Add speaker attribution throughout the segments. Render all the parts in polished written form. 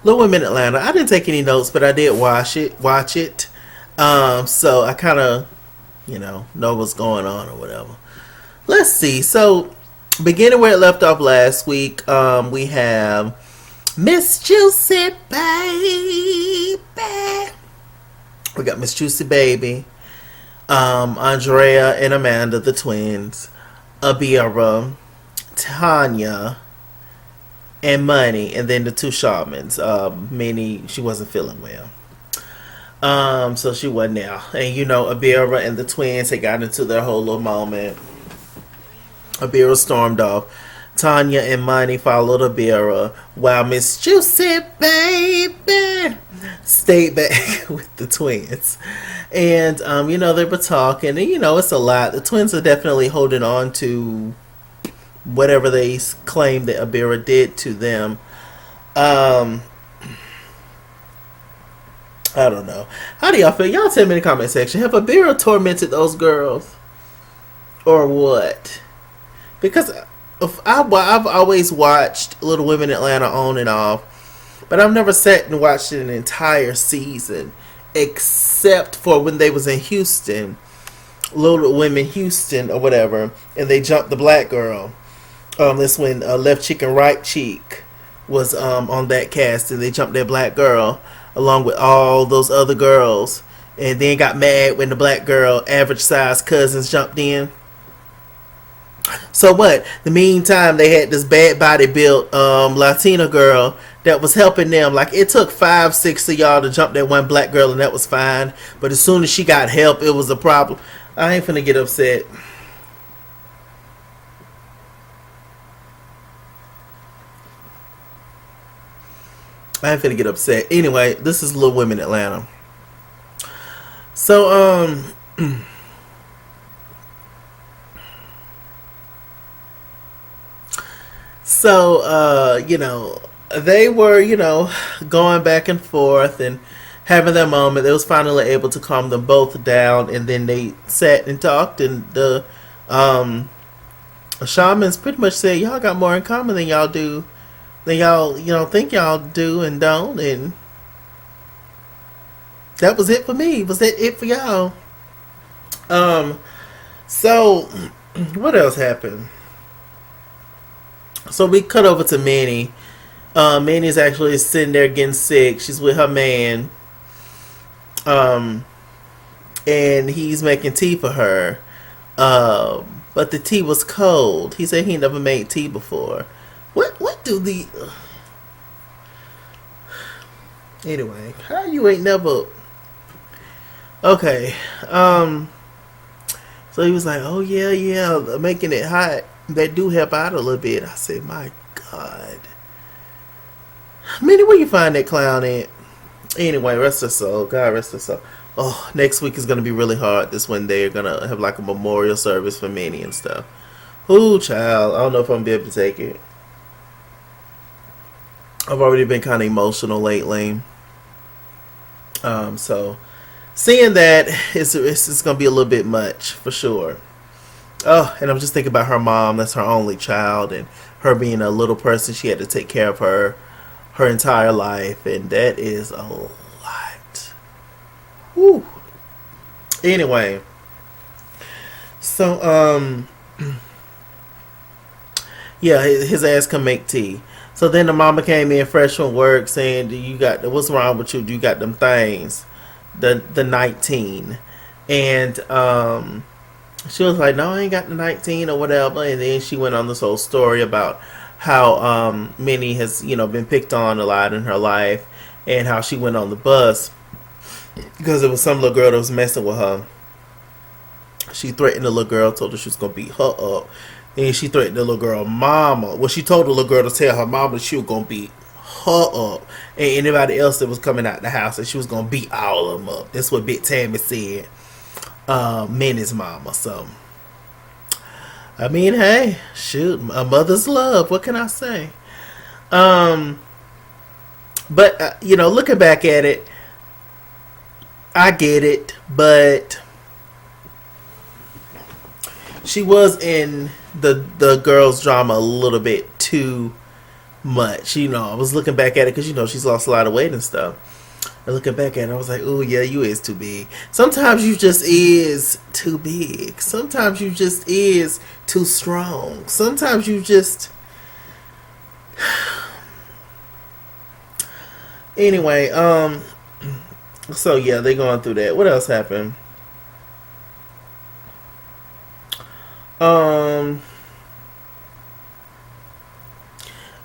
Speaker 1: Little Women Atlanta. I didn't take any notes, but I did watch it. So I kind of, know what's going on or whatever. Let's see. So, beginning where it left off last week, we have Miss Juicy Baby. We got Miss Juicy Baby, Andrea and Amanda, the twins, Abira, Tanya, and Money, and then the two shamans. Minnie, she wasn't feeling well. So she wasn't there. And Abira and the twins had got into their whole little moment. Abira stormed off. Tanya and Money followed Abira, while Miss Juicy Baby stayed back with the twins. And, they were talking, and, it's a lot. The twins are definitely holding on to whatever they claim that Abira did to them. I don't know. How do y'all feel? Y'all tell me in the comment section. Have Abira tormented those girls? Or what? Because I've always watched Little Women Atlanta on and off, but I've never sat and watched an entire season, except for when they was in Houston, Little Women Houston or whatever, and they jumped the black girl. That's when Left Cheek and Right Cheek was on that cast, and they jumped that black girl along with all those other girls, and then got mad when the black girl average size cousins jumped in. So what? The meantime, they had this bad body built Latina girl that was helping them. Like, it took 5-6 of y'all to jump that one black girl, and that was fine. But as soon as she got help, it was a problem. I ain't finna get upset. Anyway, this is Little Women Atlanta. So, they were, going back and forth and having that moment. They was finally able to calm them both down, and then they sat and talked, and the shamans pretty much said, y'all got more in common than y'all do, than y'all, think y'all do and don't, and that was it for me. Was that it for y'all? So, what else happened? So we cut over to Minnie. Minnie's actually sitting there getting sick. She's with her man. And he's making tea for her. But the tea was cold. He said he never made tea before. What do the... Anyway, how you ain't never... Okay. So he was like, oh yeah, making it hot. That do help out a little bit. I said, my God. Minnie, where you find that clown at? Anyway, rest her soul. God rest her soul. Oh, next week is going to be really hard. This one they're going to have like a memorial service for Minnie and stuff. Ooh, child. I don't know if I'm going to be able to take it. I've already been kind of emotional lately. So seeing that, it's going to be a little bit much for sure. Oh, and I'm just thinking about her mom. That's her only child, and her being a little person, she had to take care of her entire life, and that is a lot. Whew. Anyway, so yeah, his ass can make tea. So then the mama came in fresh from work saying, what's wrong with you? Do you got them things? The 19. And she was like, no, I ain't got the 19 or whatever. And then she went on this whole story about how Minnie has, been picked on a lot in her life, and how she went on the bus because it was some little girl that was messing with her. She threatened the little girl, told her she was going to beat her up. And she threatened the little girl mama. Well, she told the little girl to tell her mama she was going to beat her up. And anybody else that was coming out the house, and she was going to beat all of them up. That's what Big Tammy said. Minnie's mama. So, I mean, hey, shoot, a mother's love. What can I say? But, looking back at it, I get it, but she was in the girls' drama a little bit too much. I was looking back at it because she's lost a lot of weight and stuff. And looking back at it, I was like, "Oh yeah, you is too big." Sometimes you just is too big. Sometimes you just is too strong. Sometimes you just. Anyway, so yeah, they going through that. What else happened? Um,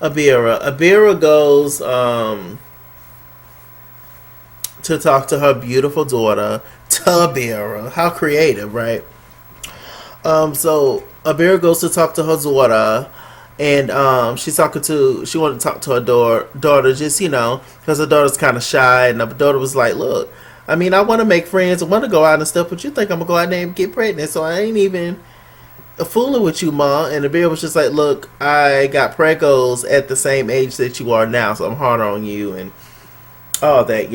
Speaker 1: Abira goes to talk to her beautiful daughter, Tabira. How creative, right? So Abira goes to talk to her daughter, and she wanted to talk to her daughter, just because her daughter's kind of shy, and her daughter was like, "Look, I mean, I want to make friends, I want to go out and stuff, but you think I'm gonna go out there and get pregnant? So I ain't even fooling with you, ma." And the bear was just like, "Look, I got pregos at the same age that you are now, so I'm harder on you and all that.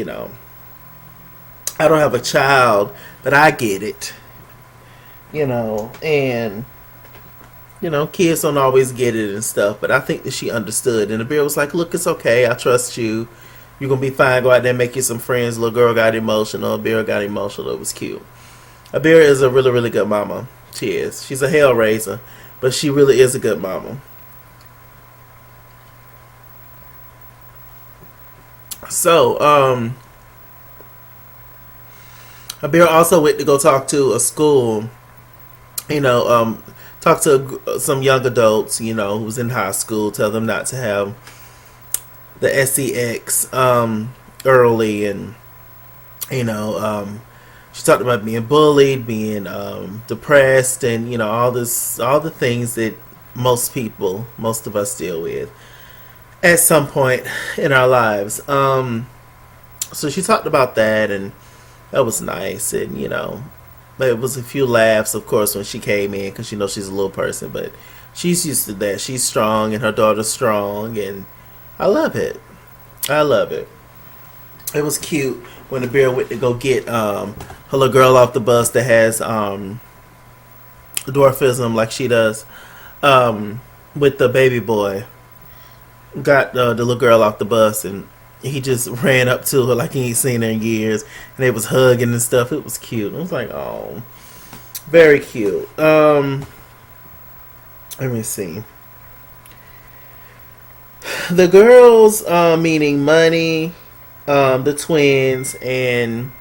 Speaker 1: I don't have a child, but I get it, and." Kids don't always get it and stuff, but I think that she understood. And the bear was like, "Look, it's okay. I trust you. You're going to be fine. Go out there and make you some friends." Little girl got emotional. A bear got emotional. It was cute. A bear is a really, really good mama. She is. She's a hell raiser, but she really is a good mama. So, a bear also went to go talk to a school, you know, talk to some young adults, who's in high school, tell them not to have the sex early, and she talked about being bullied, being depressed, and all the things that most of us deal with at some point in our lives. So she talked about that, and that was nice, and there was a few laughs, of course, when she came in, because she's a little person, but she's used to that. She's strong, and her daughter's strong, and I love it. I love it. It was cute when the bear went to go get her little girl off the bus that has dwarfism like she does, with the baby boy. Got the little girl off the bus, and he just ran up to her like he ain't seen her in years, and they was hugging and stuff. It was cute. I was like, oh, very cute. Let me see. The girls, meaning Money, the twins, and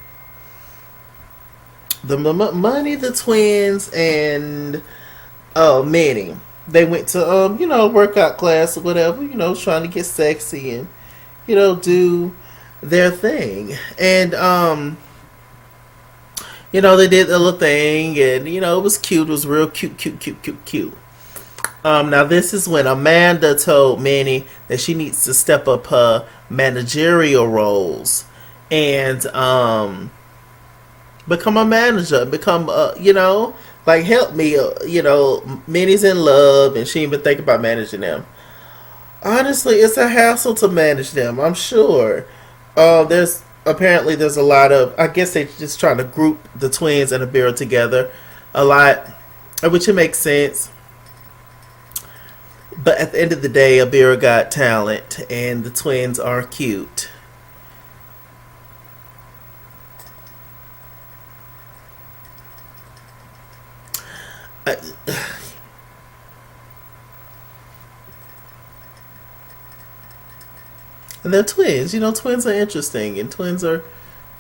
Speaker 1: Money, the twins, and Minnie. They went to workout class or whatever. Trying to get sexy and do their thing. And they did the little thing, and it was cute. It was real cute, cute, cute, cute, cute. Now this is when Amanda told Manny that she needs to step up her managerial roles and become a manager, become like help me. Manny's in love, and she ain't even think about managing them. Honestly, it's a hassle to manage them. I'm sure. There's a lot of. I guess they just trying to group the twins and the bear together a lot, which it makes sense. But at the end of the day, Abira got talent, and the twins are cute. I, and they're twins. Twins are interesting, and twins are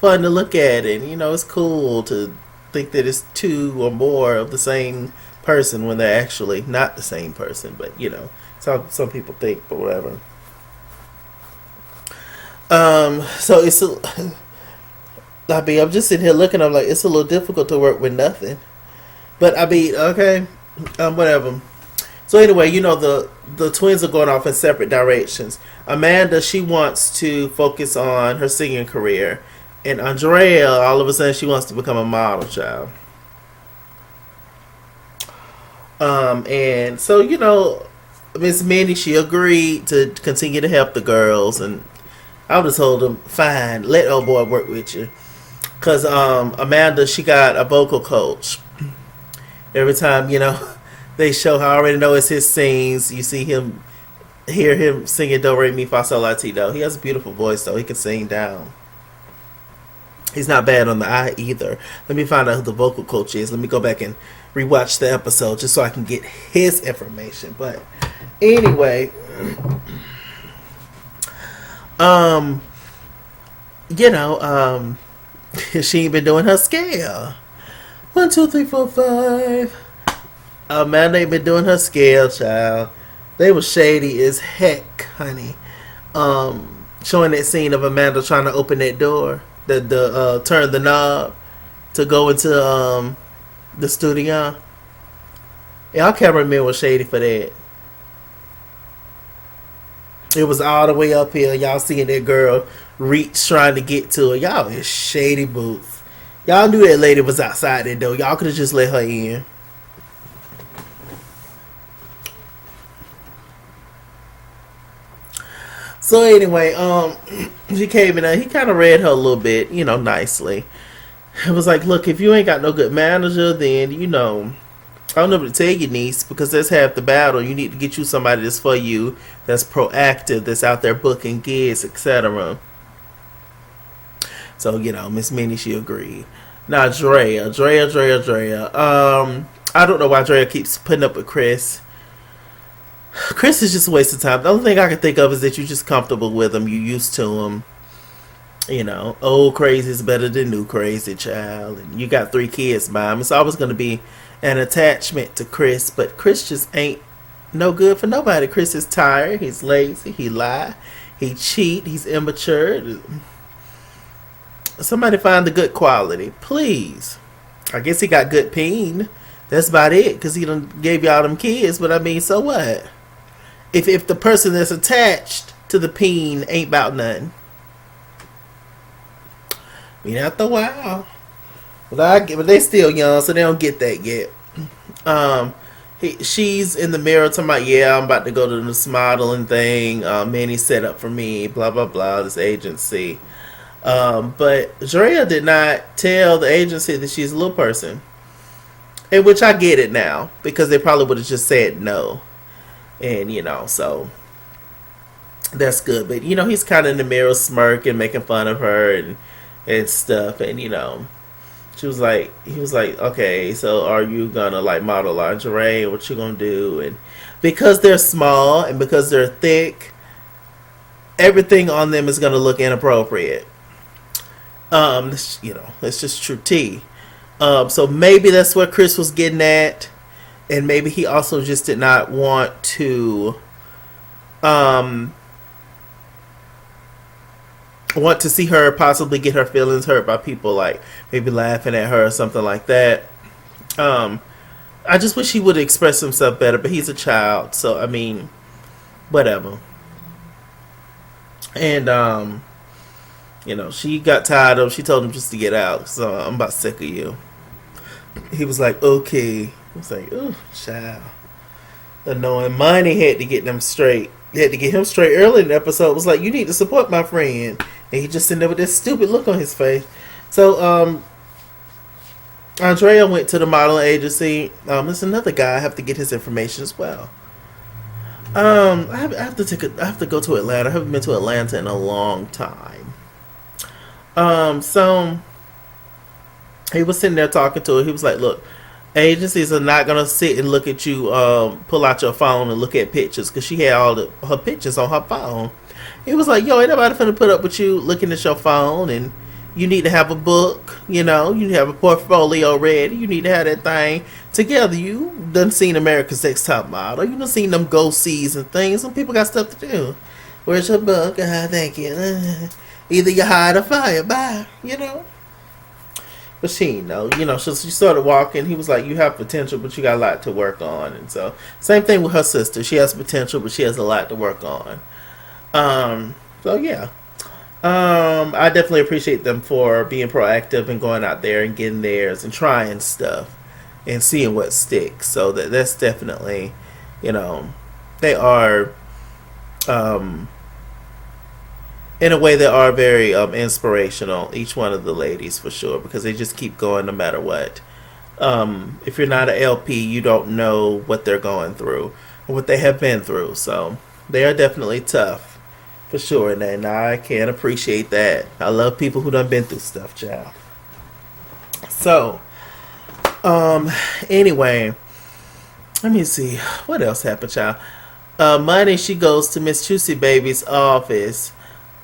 Speaker 1: fun to look at, and it's cool to think that it's two or more of the same person when they're actually not the same person. But it's how some people think, but whatever. So it's I'm just sitting here looking. I'm like, it's a little difficult to work with nothing. But okay, whatever. So anyway, the twins are going off in separate directions. Amanda, she wants to focus on her singing career, and Andrea, all of a sudden, she wants to become a model child. And so Miss Minnie, she agreed to continue to help the girls, and I would have told them, fine, let old boy work with you, cause Amanda, she got a vocal coach. Every time they show her, I already know it's his scenes. You see him hear him singing Do Re Mi Fa Sol La Ti Do. He has a beautiful voice though. He can sing down. He's not bad on the eye either. Let me find out who the vocal coach is. Let me go back and rewatch the episode just so I can get his information. But anyway, um, you know, she ain't been doing her scale. 1, 2, 3, 4, 5. Amanda ain't been doing her scale, child. They was shady as heck, honey. Showing that scene of Amanda trying to open that door, the turn the knob to go into the studio. Y'all cameraman was shady for that. It was all the way up here. Y'all seeing that girl reach trying to get to her. Y'all is shady boots. Y'all knew that lady was outside that door. Y'all could have just let her in. So anyway, she came in and he kind of read her a little bit, nicely. It was like, look, if you ain't got no good manager, then, I don't know what to tell you, niece, because that's half the battle. You need to get you somebody that's for you, that's proactive, that's out there booking gigs, etc. So, Miss Minnie, she agreed. Now, Drea. I don't know why Drea keeps putting up with Chris. Chris is just a waste of time. The only thing I can think of is that you're just comfortable with him. You used to him. Old crazy is better than new crazy, child. And you got 3 kids by him. It's always going to be an attachment to Chris. But Chris just ain't no good for nobody. Chris is tired. He's lazy. He lie. He cheat. He's immature. Somebody find the good quality. Please. I guess he got good peen. That's about it. Because he done gave y'all them kids. But I mean, so what? If the person that's attached to the peen ain't about nothing. I mean, after a while. But they still young, so they don't get that yet. She's in the mirror talking about, yeah, I'm about to go to this modeling thing. Manny set up for me, blah, blah, blah, this agency. But Drea did not tell the agency that she's a little person. In which I get it now. Because they probably would have just said no. And, so that's good. But, he's kind of in the mirror smirking, making fun of her and stuff. And, he was like, okay, so are you gonna like model lingerie? What you gonna do? And because they're small and because they're thick, everything on them is gonna look inappropriate. It's just true tea. So maybe that's what Chris was getting at, and maybe he also just did not want to, want to see her possibly get her feelings hurt by people like maybe laughing at her or something like that. I just wish he would express himself better, but he's a child, so I mean, whatever. And she got tired of. She told him just to get out. So I'm about sick of you. He was like, okay. I was like, oh, child. Annoying. Money had to get them straight. They had to get him straight early in the episode. It was like, you need to support my friend. And he just sitting there with this stupid look on his face. So, Andrea went to the modeling agency. There's another guy. I have to get his information as well. I have to go to Atlanta. I haven't been to Atlanta in a long time. So he was sitting there talking to her. He was like, look, agencies are not going to sit and look at you, pull out your phone and look at pictures, because she had all her pictures on her phone. He was like, yo, ain't nobody finna put up with you looking at your phone, and you need to have a book, you need to have a portfolio ready. You need to have that thing together. You done seen America's Next Top Model. You done seen them go-sees and things. Some people got stuff to do. Where's your book? Thank you. Either you hide or fire. Bye. But she she started walking. He was like, you have potential, but you got a lot to work on. And so, same thing with her sister. She has potential, but she has a lot to work on. So, yeah. I definitely appreciate them for being proactive and going out there and getting theirs and trying stuff and seeing what sticks. So, that's definitely, they are, in a way, they are very inspirational, each one of the ladies, for sure, because they just keep going no matter what. If you're not an LP, you don't know what they're going through or what they have been through. So They are definitely tough. For sure. And I can appreciate that. I love people who done been through stuff, child. So, anyway, let me see. What else happened, child? Money, she goes to Miss Juicy Baby's office.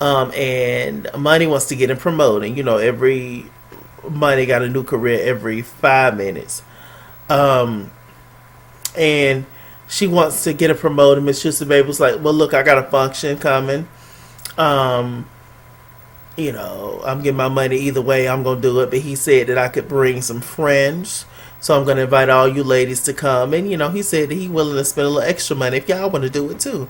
Speaker 1: And Money wants to get him promoted. You know, every Money got a new career every 5 minutes. Um, and she wants to get him promoted. Miss Juicy Baby was like, well, look, I got a function coming. Um, I'm getting my money either way. I'm going to do it. But he said that I could bring some friends. So I'm going to invite all you ladies to come. And, he said that he willing to spend a little extra money if y'all want to do it too.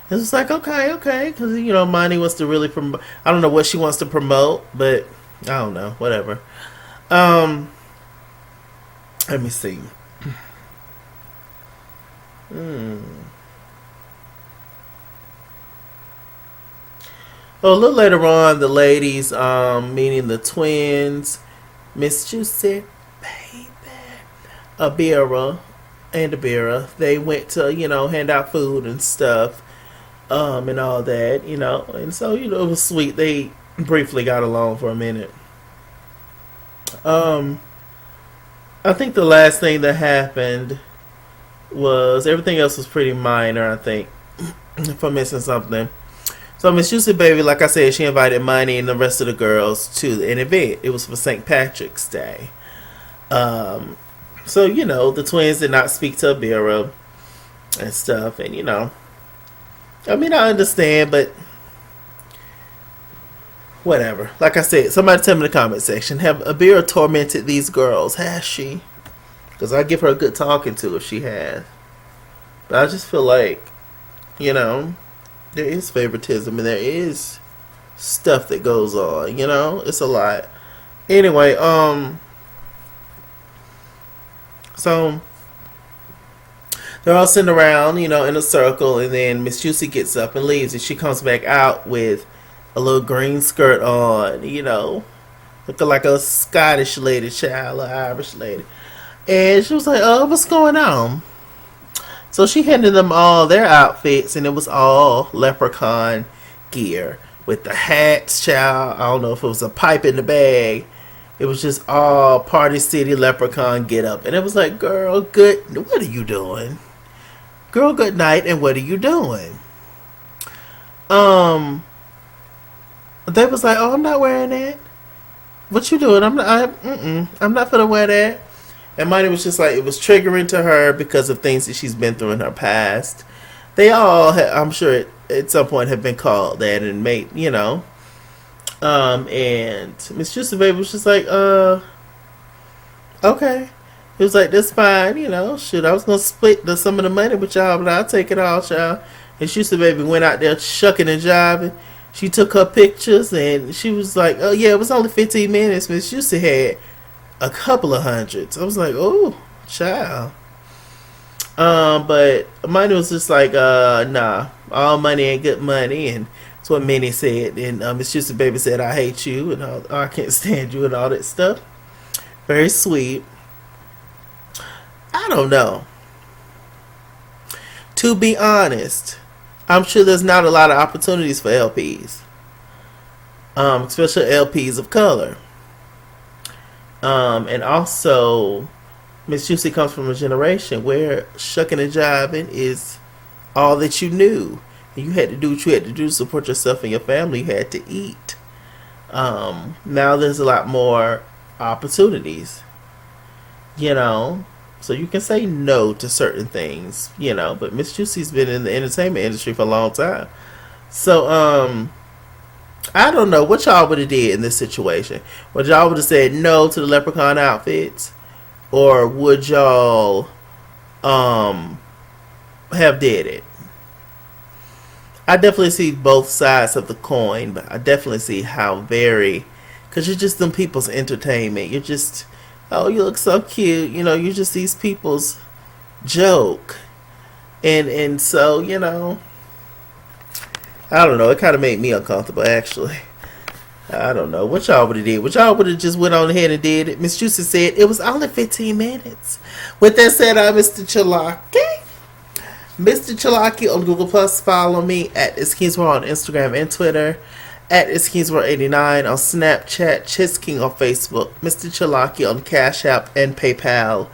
Speaker 1: It was like, okay, okay. Because, Money wants to really promote. I don't know what she wants to promote, but I don't know. Whatever. Um, Let me see. Hmm. Well, a little later on, the ladies, meaning the twins, Miss Juicy, baby, Abira, and Abira, they went to, hand out food and stuff, and all that, and so, it was sweet. They briefly got along for a minute. Um, I think the last thing that happened was everything else was pretty minor, I think, if I'm missing something. So Miss Juicy Baby, like I said, she invited Money and the rest of the girls to an event. It was for St. Patrick's Day. Um, so, the twins did not speak to Abira and stuff. And, I mean, I understand, but whatever. Like I said, somebody tell me in the comment section, have Abira tormented these girls? Has she? Because I give her a good talking to if she has. But I just feel like, you know, there is favoritism and there is stuff that goes on, it's a lot. Anyway, so they're all sitting around, in a circle, and then Miss Juicy gets up and leaves, and she comes back out with a little green skirt on, looking like a Scottish lady, child, an Irish lady. And she was like, oh, what's going on? So she handed them all their outfits, and it was all leprechaun gear with the hats, child. I don't know if it was a pipe in the bag. It was just all Party City leprechaun get up. And it was like, girl, what are you doing? Girl, good night, and what are you doing? They was like, oh, I'm not wearing that. What you doing? I'm not gonna wear that. And Money was just like, it was triggering to her because of things that she's been through in her past. They all, I'm sure, at some point have been called that and made, and Miss Juicy Baby was just like, okay. He was like, that's fine, shoot, I was going to split some of the money with y'all, but I'll take it all, y'all. And Juicy Baby went out there shucking and jiving. She took her pictures, and she was like, oh, yeah, it was only 15 minutes. Miss Juicy had a couple of hundreds. I was like, oh, child. But Money was just like, nah, all money ain't good money, and that's what Minnie said. And Miss Juicy Baby said, I hate you, and I can't stand you, and all that stuff. Very sweet. I don't know. To be honest, I'm sure there's not a lot of opportunities for LPs, especially LPs of color. And also, Miss Juicy comes from a generation where shucking and jiving is all that you knew. And you had to do what you had to do to support yourself and your family. You had to eat. Now there's a lot more opportunities, so you can say no to certain things, but Miss Juicy's been in the entertainment industry for a long time. So, I don't know what y'all would have did in this situation. Would y'all would have said no to the leprechaun outfits, or would y'all have did it? I definitely see both sides of the coin, but I definitely see how because you're just them people's entertainment. You're just, oh, you look so cute, you're just these people's joke, and so I don't know. It kind of made me uncomfortable, actually. I don't know. What y'all would have did? What y'all would have just went on ahead and did it? Miss Juicy said it was only 15 minutes. With that said, I'm Mr. Chalaki. Mr. Chalaki on Google Plus. Follow me at Iskinsworld on Instagram and Twitter. At Iskinsworld89 on Snapchat. Chisking on Facebook. Mr. Chalaki on Cash App and PayPal.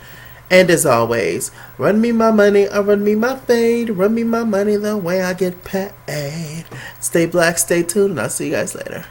Speaker 1: And as always, run me my money or run me my fade. Run me my money the way I get paid. Stay black, stay tuned, and I'll see you guys later.